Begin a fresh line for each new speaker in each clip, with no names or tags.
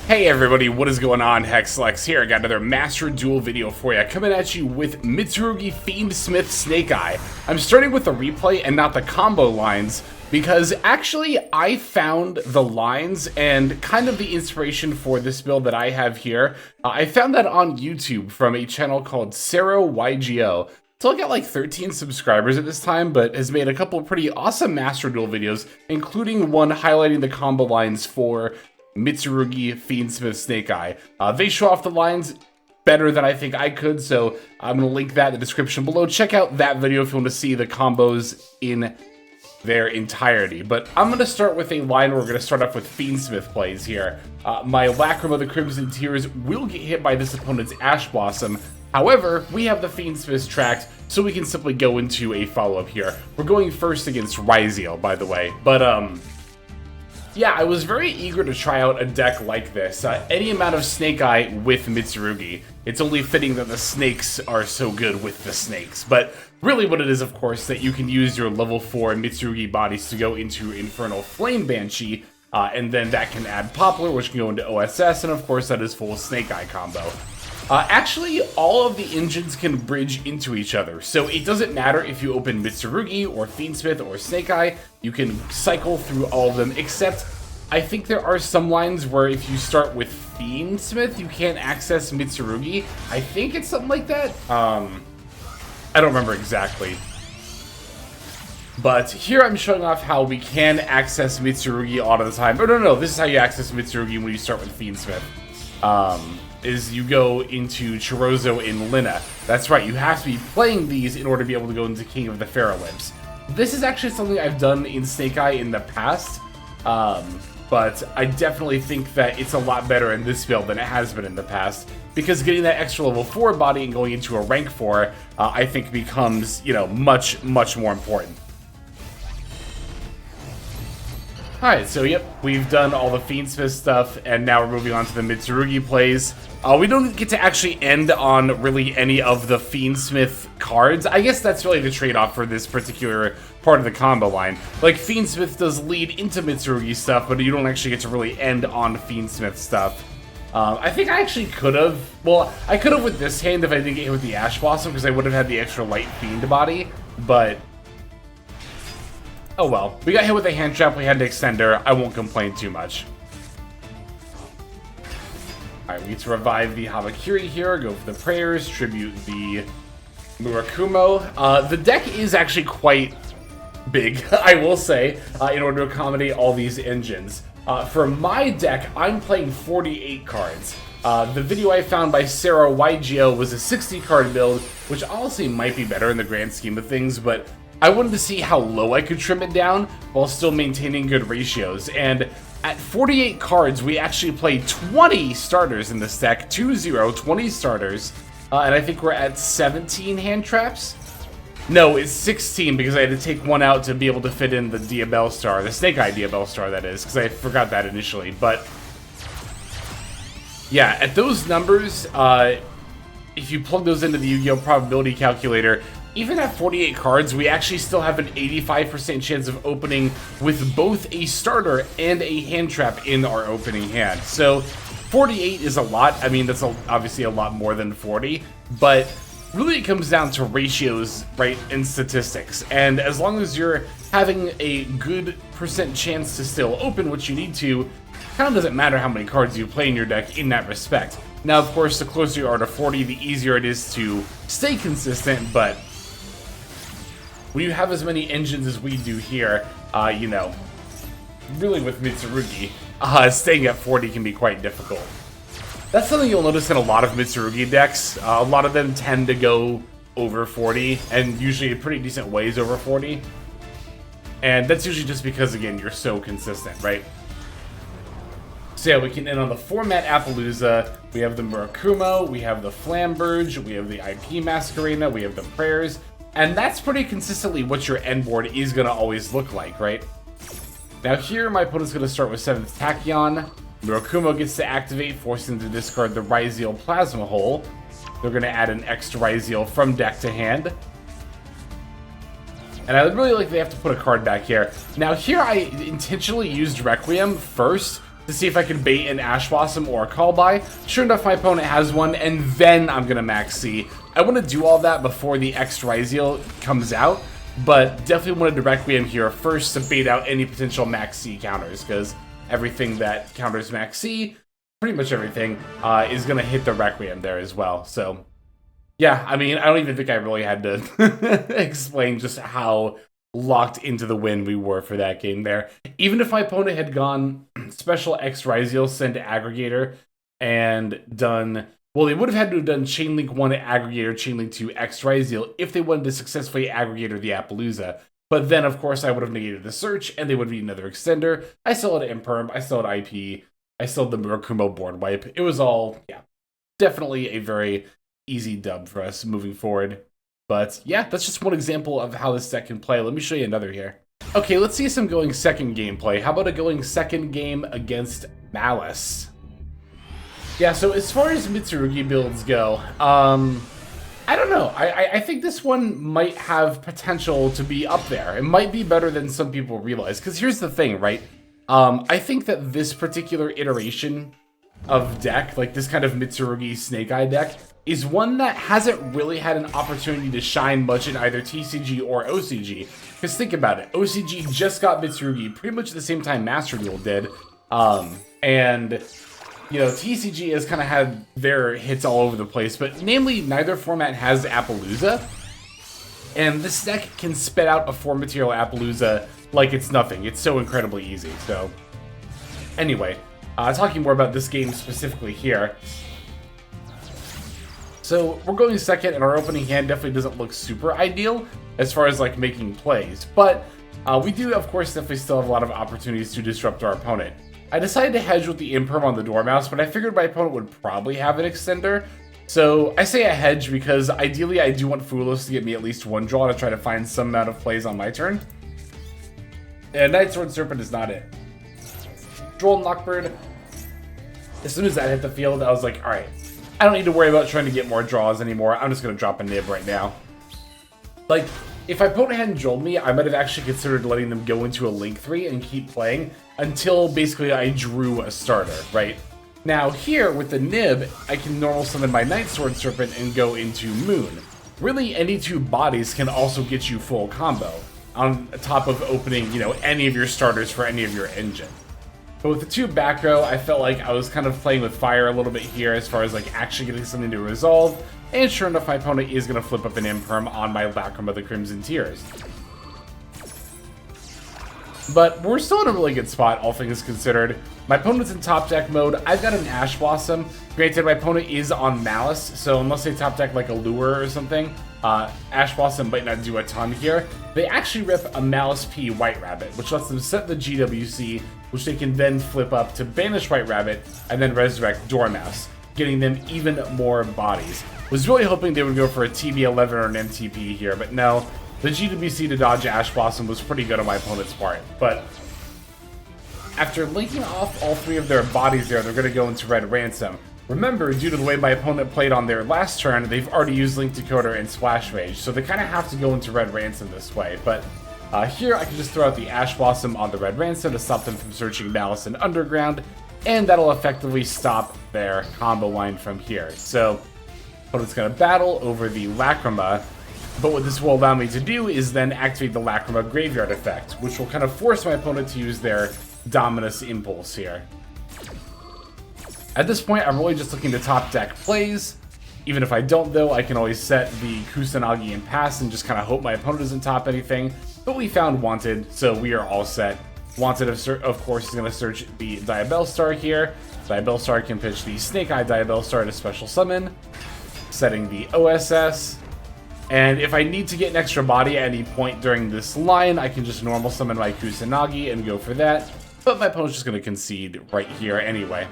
Hey everybody, what is going on? Hexlex here. I got another Master Duel video for you, coming at you with Mitsurugi, Fiendsmith, Snake Eye. I'm starting with the replay and not the combo lines, because actually I found the lines and kind of the inspiration for this build that I have here. I found that on YouTube from a channel called YGO. It's only got like 13 subscribers at this time, but has made a couple pretty awesome Master Duel videos, including one highlighting the combo lines for Mitsurugi, Fiendsmith, Snake Eye. They show off the lines better than I think I could, so I'm going to link that in the description below. Check out that video if you want to see the combos in their entirety. But I'm going to start with a line where we're going to start off with Fiendsmith plays here. My Lacrima the Crimson Tears will get hit by this opponent's Ash Blossom. However, we have the Fiendsmith tracked, so we can simply go into a follow-up here. We're going first against Ryzeal, by the way. But, yeah, I was very eager to try out a deck like this. Any amount of Snake Eye with Mitsurugi. It's only fitting that the snakes are so good with the snakes. But really what it is, of course, that you can use your level 4 Mitsurugi bodies to go into Infernal Flame Banshee, and then that can add Poplar, which can go into OSS, and of course that is full Snake Eye combo. Actually, all of the engines can bridge into each other, so it doesn't matter if you open Mitsurugi or Fiendsmith or Snake Eye, you can cycle through all of them, except I think there are some lines where if you start with Fiendsmith, you can't access Mitsurugi. I think it's something like that. I don't remember exactly. But here I'm showing off how we can access Mitsurugi all of the time. Oh, no, this is how you access Mitsurugi when you start with Fiendsmith. Is you go into Chorozo and Lina. That's right, you have to be playing these in order to be able to go into King of the Pharaoh Lips. This is actually something I've done in Snake Eye in the past, but I definitely think that it's a lot better in this build than it has been in the past, because getting that extra level 4 body and going into a rank 4, I think becomes, you know, much more important. Alright, so yep, we've done all the Fiendsmith stuff, and now we're moving on to the Mitsurugi plays. We don't get to actually end on really any of the Fiendsmith cards. I guess that's really the trade-off for this particular part of the combo line. Like, Fiendsmith does lead into Mitsurugi stuff, but you don't actually get to really end on Fiendsmith stuff. I think I actually could have. Well, I could have with this hand if I didn't get hit with the Ash Blossom, because I would have had the extra light Fiend body, but oh well. We got hit with a hand trap, we had an extender. I won't complain too much. Alright, we need to revive the Hamakiri here, go for the prayers, tribute the Murakumo. The deck is actually quite big, I will say, in order to accommodate all these engines. For my deck, I'm playing 48 cards. The video I found by YGO was a 60 card build, which honestly might be better in the grand scheme of things, but I wanted to see how low I could trim it down while still maintaining good ratios. And at 48 cards, we actually played 20 starters in this deck, 20 starters. And I think we're at 17 hand traps. No, it's 16 because I had to take one out to be able to fit in the Diabell Star, the Snake Eye Diabell Star, that is, because I forgot that initially. But yeah, at those numbers, if you plug those into the Yu-Gi-Oh! Probability calculator, even at 48 cards, we actually still have an 85% chance of opening with both a starter and a hand trap in our opening hand. So 48 is a lot. I mean, that's obviously a lot more than 40, but really it comes down to ratios, right, and statistics. And as long as you're having a good percent chance to still open what you need to, kind of doesn't matter how many cards you play in your deck in that respect. Now, of course, the closer you are to 40, the easier it is to stay consistent, but when you have as many engines as we do here, you know, really with Mitsurugi, staying at 40 can be quite difficult. That's something you'll notice in a lot of Mitsurugi decks. A lot of them tend to go over 40, and usually in pretty decent ways over 40. And that's usually just because, again, you're so consistent, right? So yeah, we can end on the format Appaloosa. We have the Murakumo, we have the Flamberge, we have the IP Masquerena, we have the Prayers. And that's pretty consistently what your end board is going to always look like, right? Now here, my opponent's going to start with 7th Tachyon. Murakumo gets to activate, forcing to discard the Ryzeal Plasma Hole. They're going to add an extra Ryzeal from deck to hand. And I really like they have to put a card back here. Now here I intentionally used Requiem first, to see if I can bait an Ash Blossom or a Call By. Sure enough, my opponent has one, and then I'm gonna max C. I want to do all that before the X Ryzeal comes out, but definitely wanted to Requiem here first to bait out any potential max C counters, because everything that counters max C, pretty much everything, is gonna hit the Requiem there as well. So yeah, I mean, I don't even think I really had to explain just how locked into the win we were for that game there. Even if my opponent had gone special X Ryzeal, send aggregator, and done, well, they would have had to have done Chainlink 1 aggregator, Chainlink 2 X Ryzeal if they wanted to successfully aggregator the Appaloosa. But then, of course, I would have negated the search, and they would be another extender. I still had Imperm, I still had IP, I still had the Murakumo board wipe. It was all, yeah, definitely a very easy dub for us moving forward. But yeah, that's just one example of how this deck can play. Let me show you another here. Okay, let's see some going second gameplay. How about a going second game against Maliss? Yeah, so as far as Mitsurugi builds go, I don't know. I think this one might have potential to be up there. It might be better than some people realize. Because here's the thing, right? I think that this particular iteration of deck, like this kind of Mitsurugi Snake Eye deck, is one that hasn't really had an opportunity to shine much in either TCG or OCG. Because think about it, OCG just got Mitsurugi pretty much at the same time Master Duel did. And, you know, TCG has kind of had their hits all over the place, but namely, neither format has Appaloosa. And this deck can spit out a 4-material Appaloosa like it's nothing. It's so incredibly easy. So, anyway, talking more about this game specifically here. So we're going second, and our opening hand definitely doesn't look super ideal as far as like making plays, but we do, of course, definitely still have a lot of opportunities to disrupt our opponent. I decided to hedge with the Imperm on the Dormouse, but I figured my opponent would probably have an extender. So I say a hedge because ideally I do want Foolish to get me at least one draw to try to find some amount of plays on my turn. And Night Sword Serpent is not it. Droll Knockbird. As soon as that hit the field, I was like, alright, I don't need to worry about trying to get more draws anymore. I'm just going to drop a nib right now. Like, if my opponent hadn't Joeled me, I might have actually considered letting them go into a Link 3 and keep playing until basically I drew a starter, right? Now here, with the nib, I can normal summon my Night Sword Serpent and go into Moon. Really, any two bodies can also get you full combo, on top of opening, you know, any of your starters for any of your engine. But with the two back row, I felt like I was kind of playing with fire a little bit here as far as like actually getting something to resolve. And sure enough, my opponent is going to flip up an Imperm on my Lacrima the Crimson Tears. But we're still in a really good spot, all things considered. My opponent's in top deck mode. I've got an Ash Blossom. Granted, my opponent is on Maliss, so unless they top deck like a Lure or something, Ash Blossom might not do a ton here. They actually rip a Maliss P White Rabbit, which lets them set the GWC, which they can then flip up to banish White Rabbit and then resurrect Dormouse, getting them even more bodies. Was really hoping they would go for a TB11 or an MTP here, but no. The GWC to dodge Ash Blossom was pretty good on my opponent's part, but after linking off all three of their bodies there, they're going to go into Red Ransom. Remember, due to the way my opponent played on their last turn, they've already used Link Decoder and Splash Rage, so they kind of have to go into Red Ransom this way, but here I can just throw out the Ash Blossom on the Red Ransom to stop them from searching Maliss and Underground, and that'll effectively stop their combo line from here. So, opponent's going to battle over the Lacrima, but what this will allow me to do is then activate the Lacrima Graveyard effect, which will kind of force my opponent to use their Dominus Impulse here. At this point, I'm really just looking to top deck plays. Even if I don't, though, I can always set the Kusanagi and pass and just kind of hope my opponent doesn't top anything. But we found Wanted, so we are all set. Wanted, of course, is going to search the Diabellstar here. Diabellstar can pitch the Snake Eye Diabellstar to special summon, setting the OSS. And if I need to get an extra body at any point during this line, I can just normal summon my Kusanagi and go for that. But my opponent's just going to concede right here anyway.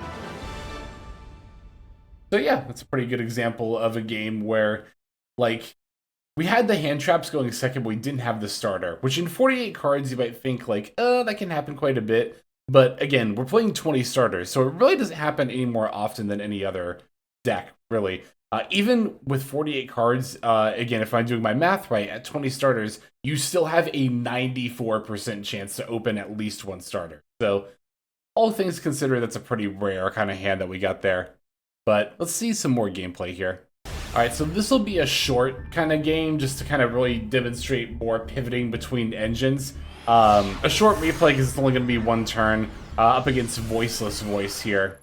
So yeah, that's a pretty good example of a game where, like, we had the hand traps going second, but we didn't have the starter. Which in 48 cards, you might think, like, that can happen quite a bit. But again, we're playing 20 starters, so it really doesn't happen any more often than any other deck, really. Even with 48 cards, again, if I'm doing my math right, at 20 starters, you still have a 94% chance to open at least one starter. So all things considered, that's a pretty rare kind of hand that we got there. But let's see some more gameplay here. Alright, so this will be a short kind of game, just to kind of really demonstrate more pivoting between engines. A short replay because it's only going to be one turn, up against Voiceless Voice here.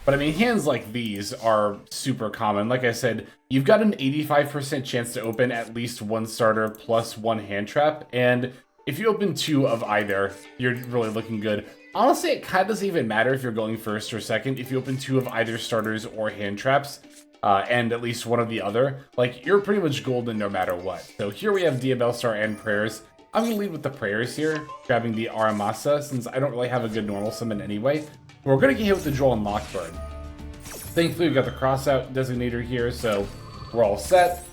But I mean, hands like these are super common. Like I said, you've got an 85% chance to open at least one starter plus one hand trap, and if you open two of either, you're really looking good. Honestly, it kind of doesn't even matter if you're going first or second. If you open two of either starters or hand traps, and at least one of the other, like, you're pretty much golden no matter what. So here we have Diabell Star and Prayers. I'm going to lead with the Prayers here, grabbing the Aramasa, since I don't really have a good normal summon anyway. We're going to get hit with the Droll and Lockbird. Thankfully, we've got the Crossout Designator here, so we're all set.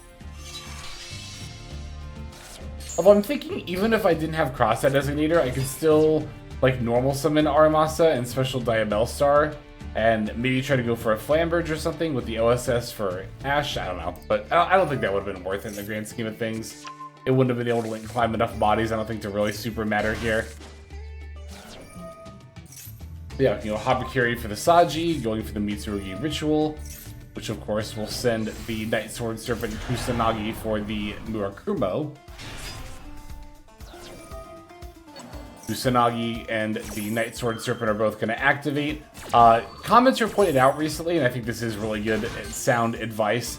Although I'm thinking, even if I didn't have Crossout Designator, I could still, like, normal summon Aramasa and special Diabell Star, and maybe try to go for a Flamberge or something with the OSS for Ash. I don't know, but I don't think that would have been worth it in the grand scheme of things. It wouldn't have been able to link climb enough bodies, I don't think, to really super matter here. Yeah, you know, Habakiri for the Saji, going for the Mitsurugi Ritual, which of course will send the Night Sword Serpent Kusanagi for the Murakumo. Kusanagi and the Night Sword Serpent are both going to activate. Commenter pointed out recently, and I think this is really good sound advice,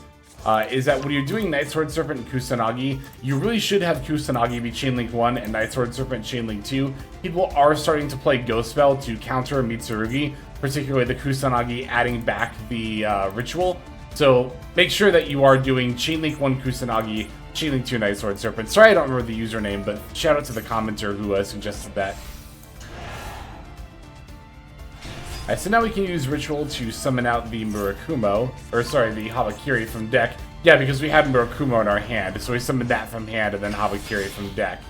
is that when you're doing Night Sword Serpent and Kusanagi, you really should have Kusanagi be Chainlink 1 and Night Sword Serpent Chainlink 2. People are starting to play Ghost Spell to counter Mitsurugi, particularly the Kusanagi adding back the Ritual. So make sure that you are doing Chainlink 1 Kusanagi, Chainlink 2 Night Sword Serpent. Sorry I don't remember the username, but shout out to the commenter who suggested that. Alright, so now we can use Ritual to summon out the Murakumo, or sorry, the Habakiri from deck. Yeah, because we have Murakumo in our hand, so we summoned that from hand and then Habakiri from deck.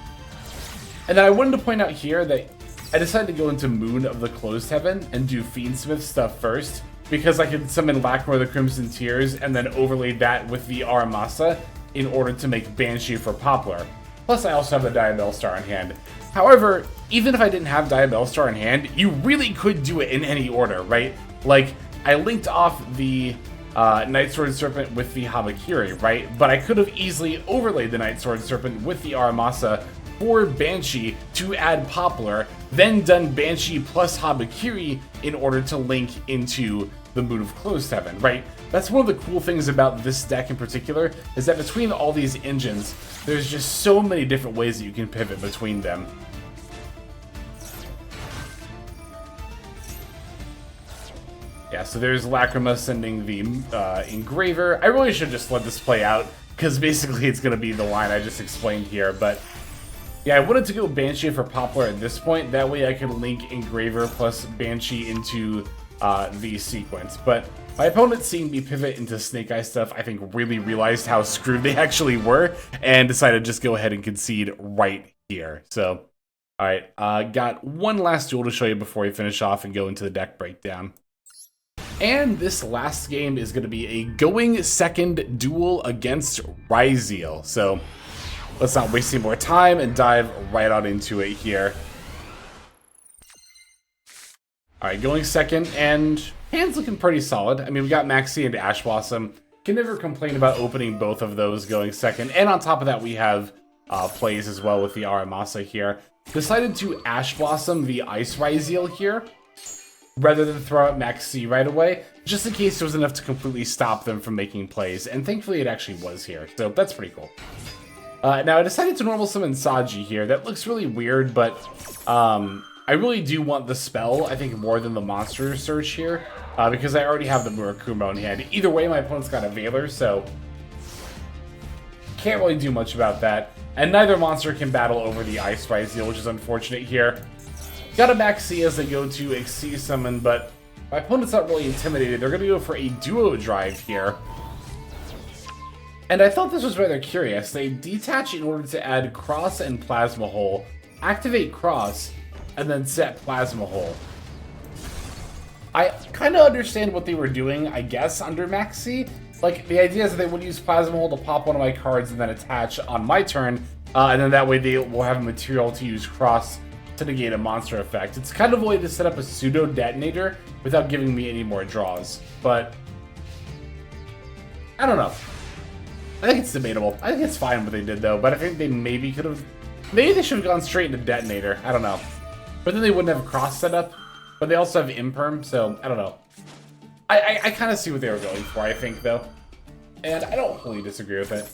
And then I wanted to point out here that I decided to go into Moon of the Closed Heaven and do Fiendsmith stuff first, because I could summon Lackmore the Crimson Tears and then overlay that with the Aramasa in order to make Banshee for Poplar. Plus I also have the Diabell Star in hand. However, even if I didn't have Diabell Star in hand, you really could do it in any order, right? Like, I linked off the Night Sword Serpent with the Habakiri, right? But I could have easily overlaid the Night Sword Serpent with the Aramasa for Banshee to add Poplar, then done Banshee plus Habakiri in order to link into the Moon of Closed Heaven, right? That's one of the cool things about this deck in particular, is that between all these engines, there's just so many different ways that you can pivot between them. Yeah, so there's Lacrima sending the Engraver. I really should just let this play out, because basically it's going to be the line I just explained here, but yeah, I wanted to go Banshee for Poplar at this point, that way I could link Engraver plus Banshee into the sequence, but my opponent seeing me pivot into Snake Eye stuff, I think really realized how screwed they actually were, and decided to just go ahead and concede right here. So, alright, got one last duel to show you before we finish off and go into the deck breakdown. And this last game is going to be a going second duel against Ryzeal. So let's not waste any more time and dive right on into it here. Alright, going second, and hand's looking pretty solid. I mean, we got Maxi and Ash Blossom. Can never complain about opening both of those going second. And on top of that, we have plays as well with the Aramasa here. Decided to Ash Blossom the Ice Ryzeal here, rather than throw out Maxi right away, just in case there was enough to completely stop them from making plays, and thankfully it actually was here, so that's pretty cool. Now I decided to normal summon Saji here. That looks really weird, but I really do want the spell, I think, more than the monster search here, because I already have the Murakumo in hand. Either way, my opponent's got a Veiler, so can't really do much about that. And neither monster can battle over the Ice Ryzeal, which is unfortunate here. Got a Maxi as they go to Xyz Summon, but my opponent's not really intimidated. They're going to go for a Duo Drive here. And I thought this was rather curious. They detach in order to add Cross and Plasma Hole, activate Cross, and then set Plasma Hole. I kind of understand what they were doing, I guess, under Maxi. Like, the idea is that they would use Plasma Hole to pop one of my cards and then attach on my turn, and then that way they will have material to use Cross to negate a monster effect. It's kind of a way to set up a pseudo detonator without giving me any more draws. But I don't know. I think it's debatable. I think it's fine what they did though, but I think they maybe could have, maybe they should have gone straight into detonator. I don't know. But then they wouldn't have cross set up, but they also have imperm, so I don't know. I kind of see what they were going for, I think though. And I don't fully disagree with it.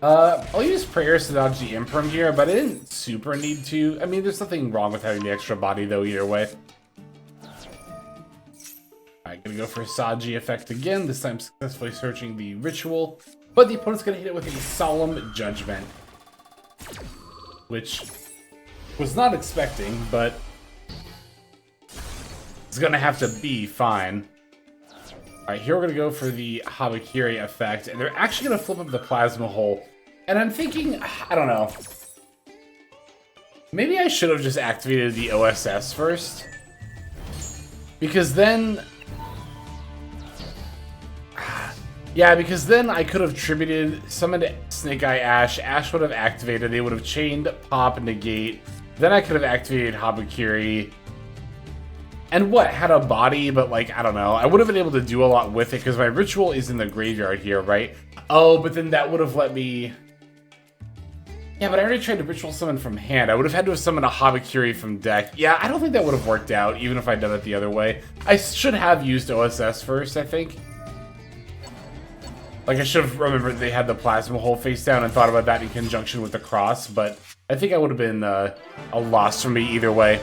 I'll use prayers to dodge the imperm here, but I didn't super need to. I mean, there's nothing wrong with having the extra body though either way. Alright, gonna go for a Saji effect again, this time successfully searching the ritual. But the opponent's gonna hit it with a Solemn Judgment. Which was not expecting, but it's gonna have to be fine. Alright, here we're gonna go for the Habakiri effect, and they're actually gonna flip up the Plasma Hole. And I'm thinking, I don't know. Maybe I should have just activated the OSS first. Because then... Yeah, because then I could have tributed, summoned Snake Eye Ash, Ash would have activated, they would have chained, pop, negate. Then I could have activated Habakiri. And what, had a body, but like, I don't know. I would have been able to do a lot with it because my ritual is in the graveyard here, right? Oh, but then that would have let me... Yeah, but I already tried to ritual summon from hand. I would have had to have summoned a Habakiri from deck. Yeah, I don't think that would have worked out, even if I'd done it the other way. I should have used OSS first, I think. Like, I should have remembered they had the Plasma Hole face down and thought about that in conjunction with the cross, but I think I would have been a loss for me either way.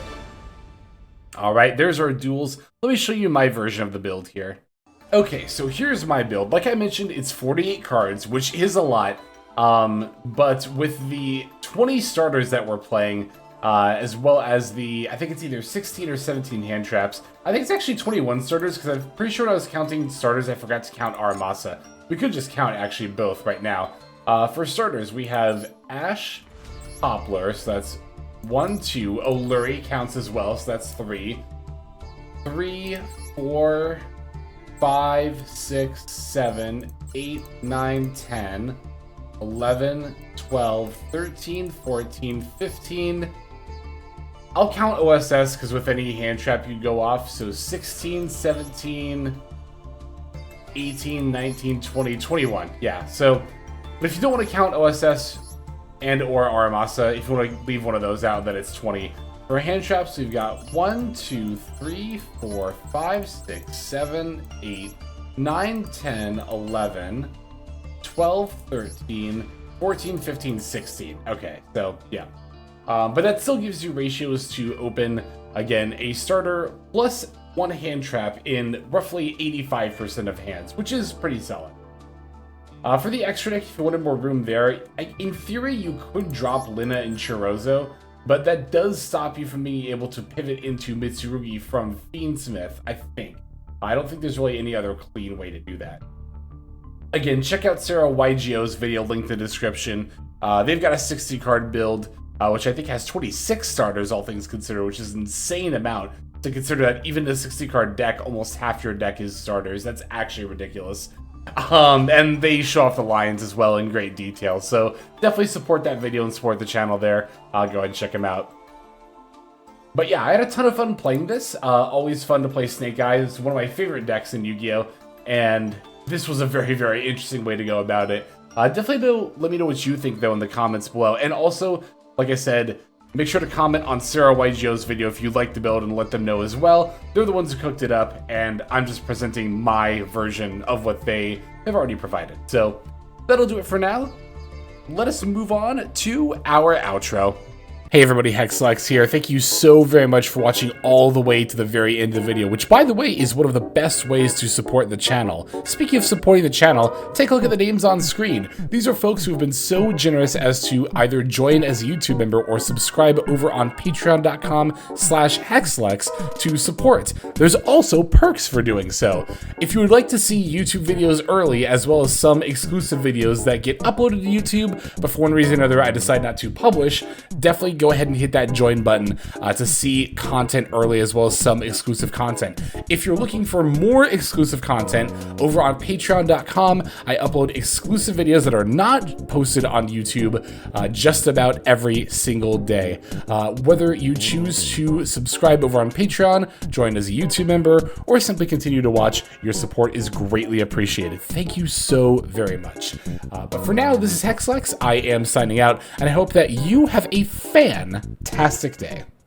Alright, there's our duels. Let me show you my version of the build here. Okay, so here's my build. Like I mentioned, it's 48 cards, which is a lot. But with the 20 starters that we're playing, as well as the, I think it's either 16 or 17 hand traps. I think it's actually 21 starters, because I'm pretty sure when I was counting starters, I forgot to count Aramasa. We could just count actually both right now. For starters, we have Ash, Poplar, so that's 1, 2. O'Lurry counts as well, so that's 3. 3, 4, 5, 6, 7, 8, 9, 10, 11, 12, 13, 14, 15. I'll count OSS because with any hand trap you'd go off, so 16, 17, 18, 19, 20, 21. Yeah, so but if you don't want to count OSS and or Aramasa, if you want to leave one of those out, then it's 20. For hand traps, we've got 1, 2, 3, 4, 5, 6, 7, 8, 9, 10, 11, 12, 13, 14, 15, 16. Okay, so yeah. But that still gives you ratios to open, again, a starter plus one hand trap in roughly 85% of hands, which is pretty solid. For the extra deck, if you wanted more room there, in theory, you could drop Lina and Chirozzo, but that does stop you from being able to pivot into Mitsurugi from Fiendsmith, I think. I don't think there's really any other clean way to do that. Again, check out Sarah YGO's video linked in the description. They've got a 60-card build, which I think has 26 starters, all things considered, which is an insane amount to consider that even the 60-card deck, almost half your deck is starters. That's actually ridiculous. And they show off the lines as well in great detail, so definitely support that video and support the channel there. I'll go ahead and check them out. But yeah, I had a ton of fun playing this. Always fun to play Snake Eye. It's one of my favorite decks in Yu-Gi-Oh! And this was a very, very interesting way to go about it. Definitely let me know what you think, though, in the comments below. And also, like I said, make sure to comment on Sarah YGO's video if you like the build and let them know as well. They're the ones who cooked it up, and I'm just presenting my version of what they have already provided. So that'll do it for now. Let us move on to our outro. Hey everybody, Hexlex here. Thank you so very much for watching all the way to the very end of the video, which by the way is one of the best ways to support the channel. Speaking of supporting the channel, take a look at the names on screen. These are folks who have been so generous as to either join as a YouTube member or subscribe over on patreon.com/Hexlex to support. There's also perks for doing so. If you would like to see YouTube videos early, as well as some exclusive videos that get uploaded to YouTube, but for one reason or another I decide not to publish, definitely go ahead and hit that join button to see content early, as well as some exclusive content. If you're looking for more exclusive content, over on patreon.com, I upload exclusive videos that are not posted on YouTube just about every single day. Whether you choose to subscribe over on Patreon, join as a YouTube member, or simply continue to watch, your support is greatly appreciated. Thank you so very much. But for now, this is Hexlex. I am signing out, and I hope that you have a fantastic day.